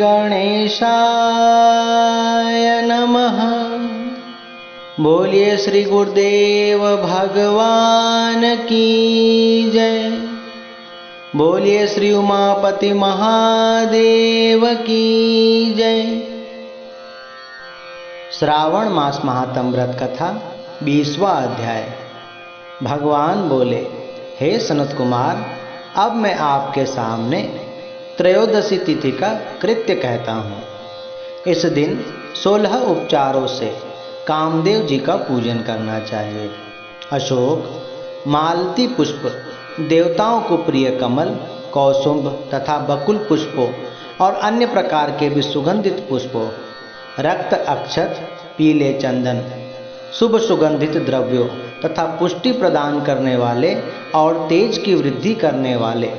गणेशाय नमः। बोलिए श्री गुरुदेव भगवान की जय। बोलिए श्री उमापति महादेव की जय। श्रावण मास महात्म व्रत कथा 20वां अध्याय। भगवान बोले, हे सनत कुमार, अब मैं आपके सामने त्रयोदशी तिथि का कृत्य कहता हूँ। इस दिन 16 उपचारों से कामदेव जी का पूजन करना चाहिए। अशोक, मालती पुष्प, देवताओं को प्रिय कमल, कौसुंभ तथा बकुल पुष्पों और अन्य प्रकार के भी सुगंधित पुष्पों, रक्त अक्षत, पीले चंदन, शुभ सुगंधित द्रव्यों तथा पुष्टि प्रदान करने वाले और तेज की वृद्धि करने वाले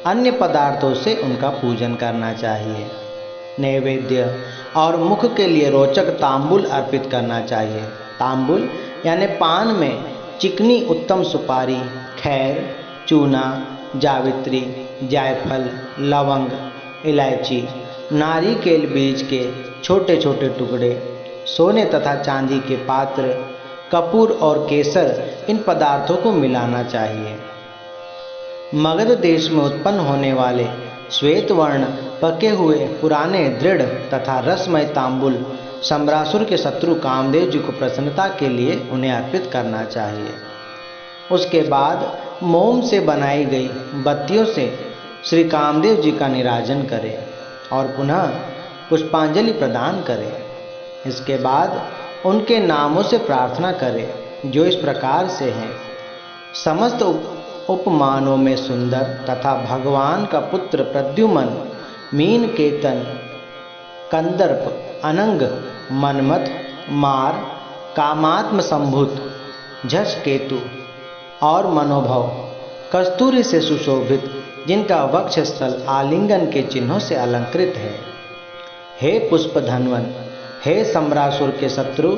अन्य पदार्थों से उनका पूजन करना चाहिए। नैवेद्य और मुख के लिए रोचक तांबुल अर्पित करना चाहिए। तांबुल यानी पान में चिकनी उत्तम सुपारी, खैर, चूना, जावित्री, जायफल, लवंग, इलायची, नारिकेल बीज के छोटे छोटे टुकड़े, सोने तथा चांदी के पात्र, कपूर और केसर, इन पदार्थों को मिलाना चाहिए। मगध देश में उत्पन्न होने वाले श्वेत वर्ण पके हुए पुराने दृढ़ तथा रसमय तांबुल सम्रासुर के शत्रु कामदेव जी को प्रसन्नता के लिए उन्हें अर्पित करना चाहिए। उसके बाद मोम से बनाई गई बत्तियों से श्री कामदेव जी का निराजन करें और पुनः पुष्पांजलि प्रदान करें। इसके बाद उनके नामों से प्रार्थना करें, जो इस प्रकार से हैं। समस्त उपमानों में सुंदर तथा भगवान का पुत्र प्रद्युमन, मीन केतन, कंदर्प, अनंग, मनमथ, मार, कामात्म संभूत, झष केतु और मनोभव, कस्तूरी से सुशोभित, जिनका वक्षस्थल आलिंगन के चिन्हों से अलंकृत है। हे पुष्प धनवन, हे सम्रासुर के शत्रु,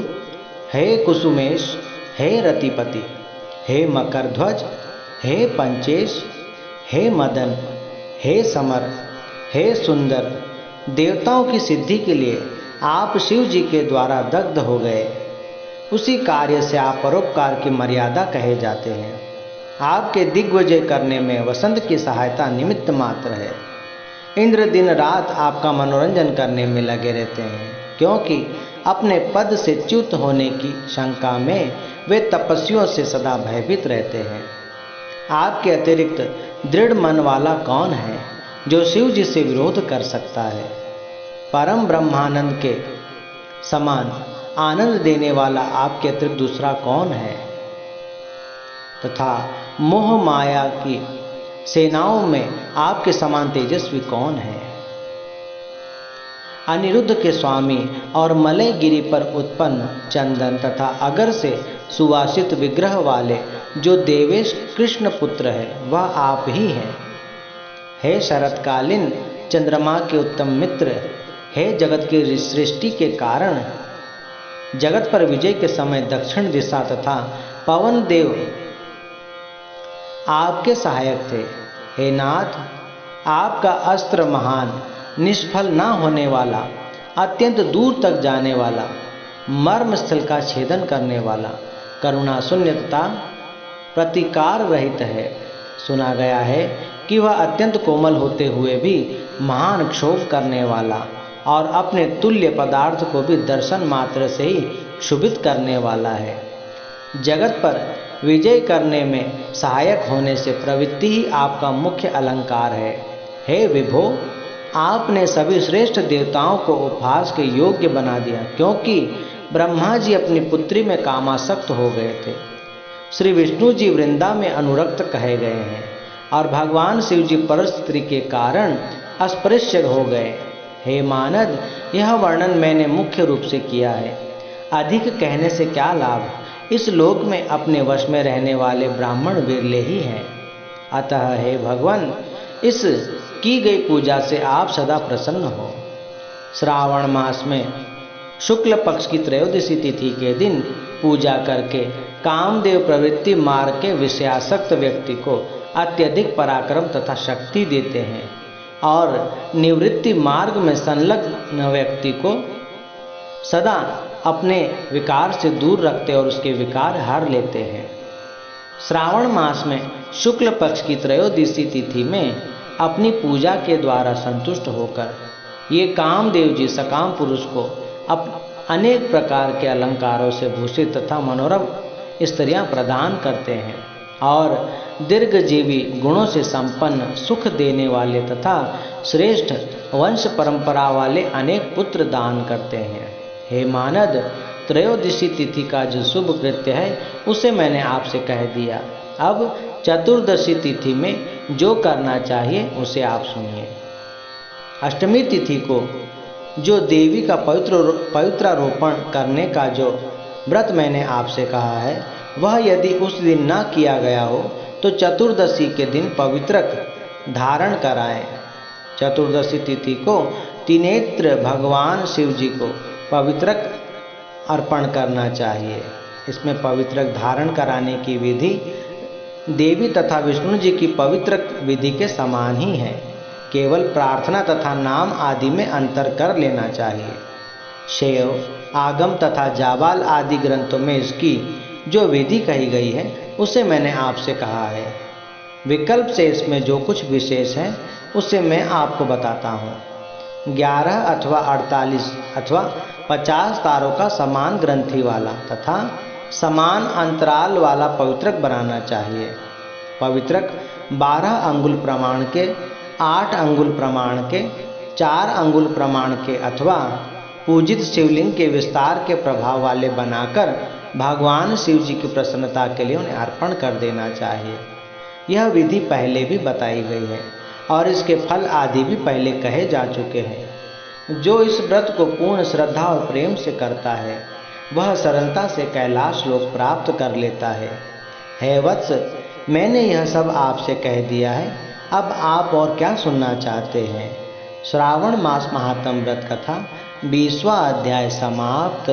हे कुसुमेश, हे रतिपति, हे मकरध्वज, हे पंचेश, हे मदन, हे समर, हे सुंदर, देवताओं की सिद्धि के लिए आप शिव जी के द्वारा दग्ध हो गए। उसी कार्य से आप परोपकार की मर्यादा कहे जाते हैं। आपके दिग्विजय करने में वसंत की सहायता निमित्त मात्र है। इंद्र दिन रात आपका मनोरंजन करने में लगे रहते हैं, क्योंकि अपने पद से च्युत होने की शंका में वे तपस्वियों से सदा भयभीत रहते हैं। आपके अतिरिक्त दृढ़ मन वाला कौन है जो शिव जी से विरोध कर सकता है? परम ब्रह्मानंद के समान आनंद देने वाला आपके अतिरिक्त दूसरा कौन है? तथा मोह माया की सेनाओं में आपके समान तेजस्वी कौन है? अनिरुद्ध के स्वामी और मलय गिरी पर उत्पन्न चंदन तथा अगर से सुवासित विग्रह वाले जो देवेश कृष्ण पुत्र है, वह आप ही हैं। हे शरतकालीन चंद्रमा के उत्तम मित्र, हे जगत की सृष्टि के कारण, जगत पर विजय के समय दक्षिण दिशा तथा पवन देव आपके सहायक थे। हे नाथ, आपका अस्त्र महान, निष्फल न होने वाला, अत्यंत दूर तक जाने वाला, मर्म स्थल का छेदन करने वाला, करुणा शून्य तथा प्रतिकार रहित है। सुना गया है कि वह अत्यंत कोमल होते हुए भी महान क्षोभ करने वाला और अपने तुल्य पदार्थ को भी दर्शन मात्र से ही क्षुभित करने वाला है। जगत पर विजय करने में सहायक होने से प्रवृत्ति ही आपका मुख्य अलंकार है। हे विभो, आपने सभी श्रेष्ठ देवताओं को उपहास के योग्य बना दिया, क्योंकि ब्रह्मा जी अपनी पुत्री में कामासक्त हो गए थे। श्री विष्णु जी वृंदा में अनुरक्त कहे गए हैं और भगवान शिव जी पर स्त्री के कारण अस्पृश्य हो गए। हे मानद, यह वर्णन मैंने मुख्य रूप से किया है, अधिक कहने से क्या लाभ। इस लोक में अपने वश में रहने वाले ब्राह्मण विरले ही हैं। अतः हे भगवान, इस की गई पूजा से आप सदा प्रसन्न हो। श्रावण मास में शुक्ल पक्ष की त्रयोदशी तिथि के दिन पूजा करके कामदेव प्रवृत्ति मार्ग के विषयासक्त व्यक्ति को अत्यधिक पराक्रम तथा शक्ति देते हैं। और निवृत्ति मार्ग में संलग्न व्यक्ति को सदा अपने विकार से दूर रखते और उसके विकार हर लेते हैं। श्रावण मास में शुक्ल पक्ष की त्रयोदशी तिथि में अपनी पूजा के द्वारा संतुष्ट होकर ये कामदेव जी सकाम पुरुष को अनेक प्रकार के अलंकारों से भूषित तथा मनोरम स्त्रियां प्रदान करते हैं और दीर्घजीवी गुणों से संपन्न सुख देने वाले तथा श्रेष्ठ वंश परंपरा वाले अनेक पुत्र दान करते हैं। हे मानद, त्रयोदशी तिथि का जो शुभ कृत्य है उसे मैंने आपसे कह दिया। अब चतुर्दशी तिथि में जो करना चाहिए उसे आप सुनिए। अष्टमी तिथि को जो देवी का पवित्रारोपण करने का जो व्रत मैंने आपसे कहा है वह यदि उस दिन न किया गया हो तो चतुर्दशी के दिन पवित्रक धारण कराएं। चतुर्दशी तिथि को त्रिनेत्र भगवान शिव जी को पवित्रक अर्पण करना चाहिए। इसमें पवित्रक धारण कराने की विधि देवी तथा विष्णु जी की पवित्रक विधि के समान ही है, केवल प्रार्थना तथा नाम आदि में अंतर कर लेना चाहिए। शैव, आगम तथा जाबाल आदि ग्रंथों में इसकी जो विधि कही गई है उसे मैंने आपसे कहा है। विकल्प से इसमें जो कुछ विशेष है उसे मैं आपको बताता हूँ। 11 अथवा 48 अथवा 50 तारों का समान ग्रंथि वाला तथा समान अंतराल वाला पवित्रक बनाना चाहिए। पवित्रक 12 अंगुल प्रमाण के, 8 अंगुल प्रमाण के, 4 अंगुल प्रमाण के अथवा पूजित शिवलिंग के विस्तार के प्रभाव वाले बनाकर भगवान शिव जी की प्रसन्नता के लिए उन्हें अर्पण कर देना चाहिए। यह विधि पहले भी बताई गई है और इसके फल आदि भी पहले कहे जा चुके हैं। जो इस व्रत को पूर्ण श्रद्धा और प्रेम से करता है वह सरलता से कैलाश लोक प्राप्त कर लेता है। हे वत्स, मैंने यह सब आपसे कह दिया है, अब आप और क्या सुनना चाहते हैं? श्रावण मास महात्म व्रत कथा 20वां अध्याय समाप्त।